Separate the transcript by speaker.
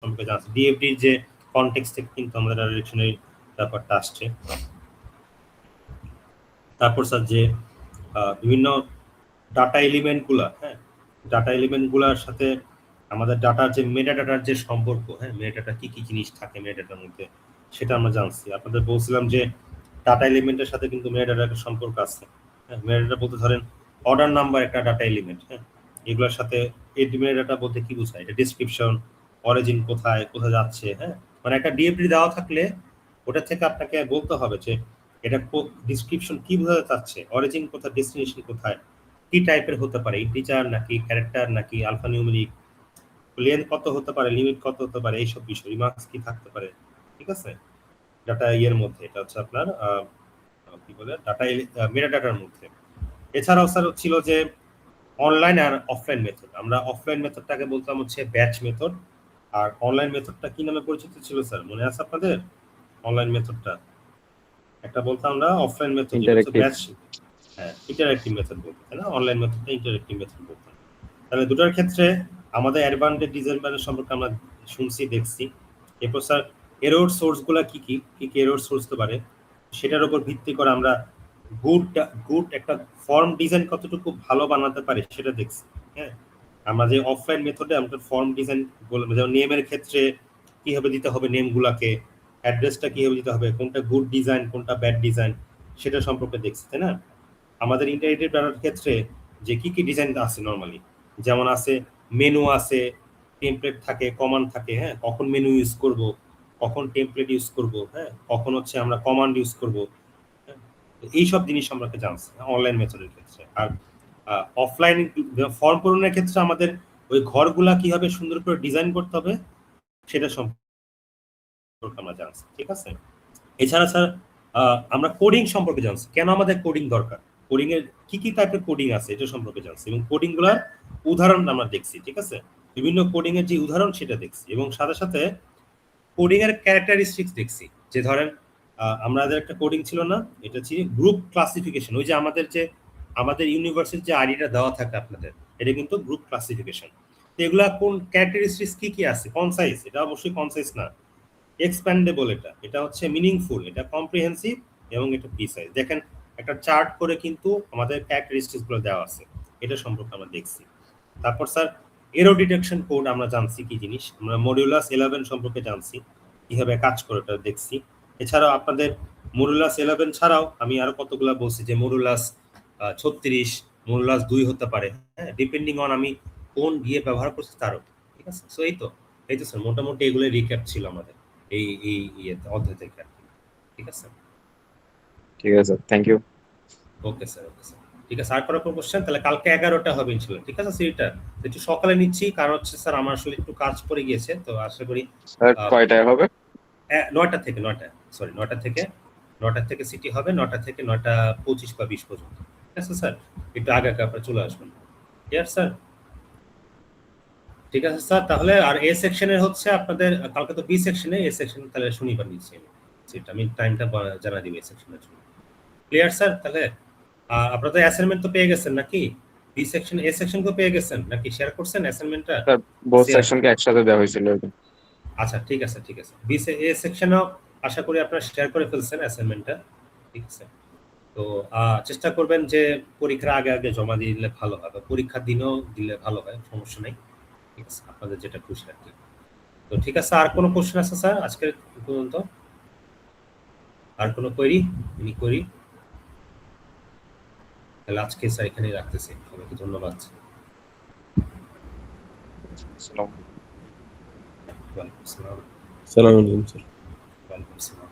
Speaker 1: সম্পর্কে জানছি। ডিএফডির যে কনটেক্সট থেকে কিন্তু আমাদের ডাইরেকশনের ব্যাপারটা আসছে। তারপর স্যার যে বিভিন্ন ডাটা এলিমেন্টগুলো, হ্যাঁ, ডাটা এলিমেন্টগুলোর সাথে আমাদের ডাটার যে মেটা ডাটার যে সম্পর্ক, হ্যাঁ, মেটা ডাটা কি কি জিনিস থাকে মেটা ডাটার মধ্যে সেটা আমরা জানছি। আপনাদের বলছিলাম যে ডাটা এলিমেন্টের সাথে কিন্তু মেটা ডাটার একটা সম্পর্ক আছে। হ্যাঁ, মেটা ডাটা বলতে ধরেন অর্ডার নাম্বার একটা ডাটা এলিমেন্ট, হ্যাঁ, এগুলোর সাথে এই মেটা ডাটা বলতে কি বোঝায়, এটা ডেসক্রিপশন, অরিজিন কোথায় কোথায় যাচ্ছে, হ্যাঁ, মানে একটা ডিএফডি দেওয়া থাকলে ওটা থেকে আপনাকে বলতে হবে যে এটা ডিসক্রিপশন কি বোঝাতে চাচ্ছে, অরিজিন কোথায়, ডেস্টিনেশন কোথায়, কি টাইপের হতে পারে, ইন্টিজার নাকি ক্যারেক্টার নাকি আলফা নিউমেরিক, লেন্থ কত হতে পারে, লিমিট কত হতে পারে, এইসব বিষয়, রিমার্কস কি থাকতে পারে, ঠিক আছে, ডাটা ইয়ের মধ্যে। এটা হচ্ছে আপনার কি বলে ডাটা মেটা ডাটার মধ্যে। এছাড়াও স্যার ছিল যে অনলাইন আর অফলাইন মেথড। আমরা অফলাইন মেথডটাকে বলতাম হচ্ছে ব্যাচ মেথড, আর অনলাইন মেথডটা কি নামে পরিচিত ছিল স্যার, মনে আছে আপনাদের? অনলাইন মেথডটা একটা বলতাম আমরা অফলাইন মেথড, এটা হচ্ছে ব্যাচ, হ্যাঁ, ইন্টারঅ্যাক্টিভ মেথড বলতে, তাই না? অনলাইন মেথডটা ইন্টারঅ্যাক্টিভ মেথড বলতাম। তাহলে দুটোর ক্ষেত্রে আমাদের অ্যাডভান্টেজ ডিসঅ্যাডভান্টেজ সম্পর্কে আমরা শুনছি, দেখছি। এরপর স্যার এরর সোর্সগুলো কি কি এরর সোর্স হতে পারে সেটার উপর ভিত্তি করে আমরা গুড একটা ফর্ম ডিজাইন কতটুকু ভালো বানাতে পারি সেটা দেখছি। হ্যাঁ, আমরা যে অফলাইন মেথডে আমরা ফর্ম ডিজাইন বললাম, যেমন নেমের ক্ষেত্রে কিভাবে দিতে হবে নেমগুলাকে, অ্যাড্রেসটা কিভাবে দিতে হবে, কোনটা গুড ডিজাইন কোনটা ব্যাড ডিজাইন সেটা সম্পর্কে দেখছি, তাই না? আমাদের ইন্টারেক্টিভ ডাটার ক্ষেত্রে যে কি কি ডিজাইন আছে নরমালি, যেমন আছে মেনু আছে, টেমপ্লেট থাকে, কমান্ড থাকে, হ্যাঁ, কখন মেনু ইউজ করব, কখন টেমপ্লেট ইউজ করব, হ্যাঁ, কখন হচ্ছে আমরা কমান্ড ইউজ করব, এইসব জিনিস সম্পর্কে জানছি অনলাইন মেথডের ক্ষেত্রে। আর অফলাইন ফর্ম পূরণের ক্ষেত্রে আমাদের ওই ঘরগুলা কিভাবে সুন্দর করে ডিজাইন করতে হবে সেটা সম্পর্কে আমরা জানছি, ঠিক আছে। এছাড়া স্যার আমরা কোডিং সম্পর্কে জানছি, কেন আমাদের কোডিং দরকার, কোডিং এর কি কি টাইপের কোডিং আছে এটা সম্পর্কে জানছি, এবং কোডিং গুলার উদাহরণ আমরা দেখছি, ঠিক আছে, বিভিন্ন কোডিং এর যে উদাহরণ সেটা দেখছি, এবং সাথে সাথে কোডিং এর ক্যারেক্টারিস্টিক্স দেখছি। যে ধরেন আমাদের একটা কোডিং ছিল না, এটা ছিল গ্রুপ ক্লাসিফিকেশন। ওই যে আমাদের ইউনিভার্সিটির যে আইডিটা দেওয়া থাকে আপনাদের, এটা কিন্তু গ্রুপ ক্লাসিফিকেশন। তো এগুলা কোন ক্যারেক্টারিস্টিক্স কি কি আছে, কনসাইজ, এটা অবশ্যই কনসাইজ না, এক্সপ্যান্ডেবল, এটা হচ্ছে মিনিংফুল, এটা কম্প্রিহেন্সিভ, এবং এটা প্রিসাইজ। দেখেন একটা চার্ট করে কিন্তু আমাদের ক্যারেক্টারিস্টিক্স গুলো দেওয়া আছে, এটা সম্পর্কে আমরা দেখছি। তারপর স্যার এরর ডিটেকশন কোড আমরা জানছি কি জিনিস, আমরা মডিউলাস 11 সম্পর্কে জানছি কিভাবে কাজ করে এটা দেখছি। এছাড়াও আপনাদের মডিউলাস 11 ছাড়াও আমি আরো কতগুলো বলছি, যে মডিউলাস 36, মডিউলাস 2 হতে পারে, হ্যাঁ, ডিপেন্ডিং অন আমি কোন দিয়ে ব্যবহার করছি তারও, ঠিক আছে। সো এই তো স্যার মোটামুটি এগুলো রিক্যাপ ছিল আমাদের এই অধ্যায় থেকে, ঠিক আছে।
Speaker 2: ঠিক আছে, থ্যাংক ইউ।
Speaker 1: ওকে স্যার, ঠিক আছে। আর কোনো কোশ্চেন? তাহলে কালকে 11টা হবে ইনশাআল্লাহ, ঠিক আছে। সিটা একটু সকালে নিচ্ছি, কারণ হচ্ছে স্যার আমার আসলে একটু কাজ পড়ে গিয়েছে, তো আশা করি
Speaker 2: স্যার কয়টায় হবে?
Speaker 1: 9টা থেকে 9টা থেকে সিটি হবে, 9টা থেকে 9টা 25 বা 20 পর্যন্ত, ঠিক আছে স্যার। একটু আগে আপনারা চলে আসবেন, ক্লিয়ার স্যার? ঠিক আছে স্যার। তাহলে আর এ সেকশনের হচ্ছে আপনাদের কালকে তো বি সেকশনে, এ সেকশন তাহলে শনিবার নিচ্ছি সেটা আমি টাইমটা জানা দিব এ সেকশনের জন্য, ক্লিয়ার স্যার? তাহলে আপনাদের অ্যাসাইনমেন্ট তো পেয়ে গেছেন নাকি? বি সেকশন এ সেকশন কো পেয়ে গেছেন নাকি, শেয়ার করছেন অ্যাসাইনমেন্টটা?
Speaker 2: স্যার বোথ সেকশনকে একসাথে দেওয়া হয়েছিল।
Speaker 1: আচ্ছা ঠিক আছে বি এ সেকশনও আশা করি আপনারা শেয়ার করে ফেলছেন অ্যাসাইনমেন্টটা, ঠিক আছে। তো চেষ্টা করবেন যে পরীক্ষার আগে আগে জমা দিলে ভালো হয়, বা পরীক্ষার দিনও দিলে ভালো হয়, সমস্যা নেই, ঠিক আছে, আপনাদের যেটা খুশি আর কি। তো ঠিক আছে, আর কোনো কোশ্চেন আছে স্যার আজকের পর্যন্ত? আর কোনো কোয়েরি? তাহলে আজকে স্যার এখানেই রাখতেছি, সবাইকে ধন্যবাদ।
Speaker 2: আসসালামু
Speaker 1: ওয়ালাইকুম আসসালাম।
Speaker 3: আসসালামু আলাইকুম স্যার।
Speaker 1: ওয়ালাইকুম আসসালাম।